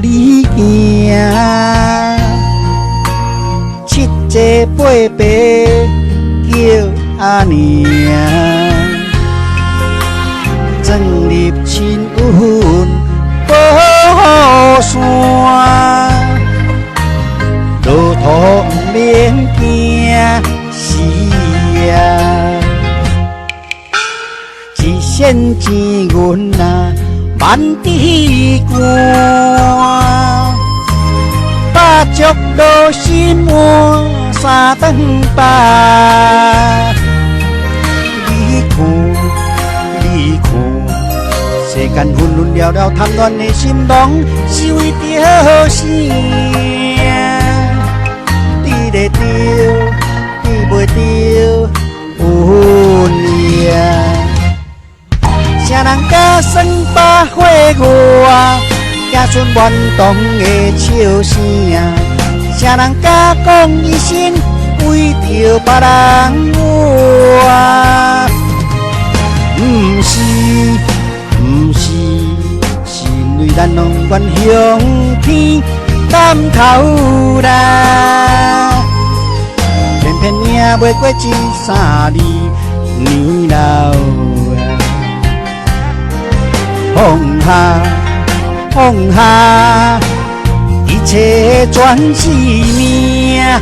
你行，七姐八爸叫阿娘，装入亲阮宝山，路途不免惊死啊！一线钱阮啊万枝干，百足落心满三顿饭。你看，世间纷纷扰扰，贪恋的心拢是为着啥？你会着，你袂着，有命。啥人甲算百岁外，子孙愿当的笑声？啥人甲讲一生为着别人活？不是，是因为咱拢愿向天担头啦，偏偏命袂过2、3年老。放下，一切全是命呀！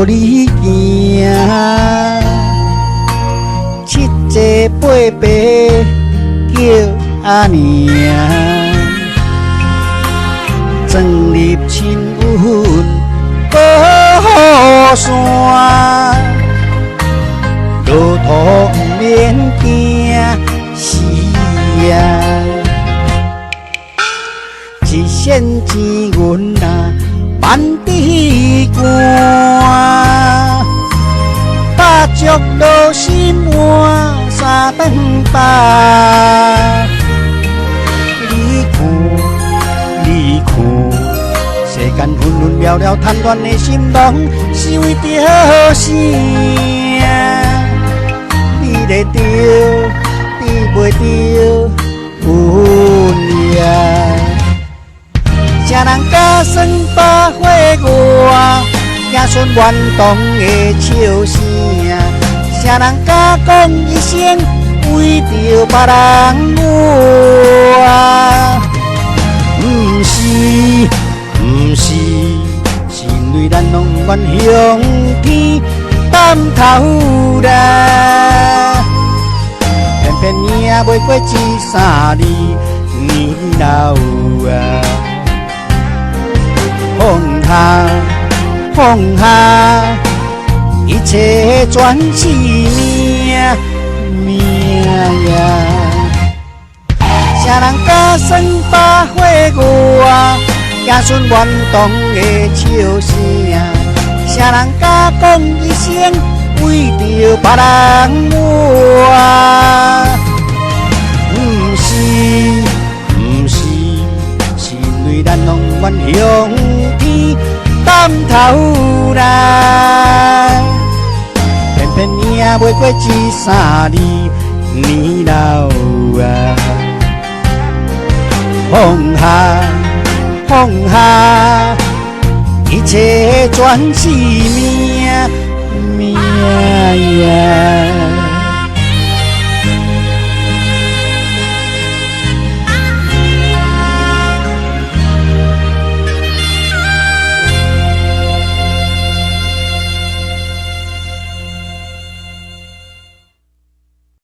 你行，七姐八爸叫阿娘，装入亲阮宝山，路途不免惊死啊！一线钱阮啊万枝干，百足落心满三顿饭。你看，世间纷纷扰扰，贪恋的心拢是为着啥？你会着，你袂着，有命。啥人甲算百岁外，子孙愿当的笑声？啥人甲讲一生为着别人活？不是，是因为咱拢愿向天担头啦，偏偏命袂过2、3年老啊！放下，一切全是命呀！啥人甲算百岁外，子孙愿当的笑声？啥人甲讲一生为着别人活？不是，是因为咱拢愿向天担头啦，偏偏命袂过2、3年老啊！放下，一切全是命呀！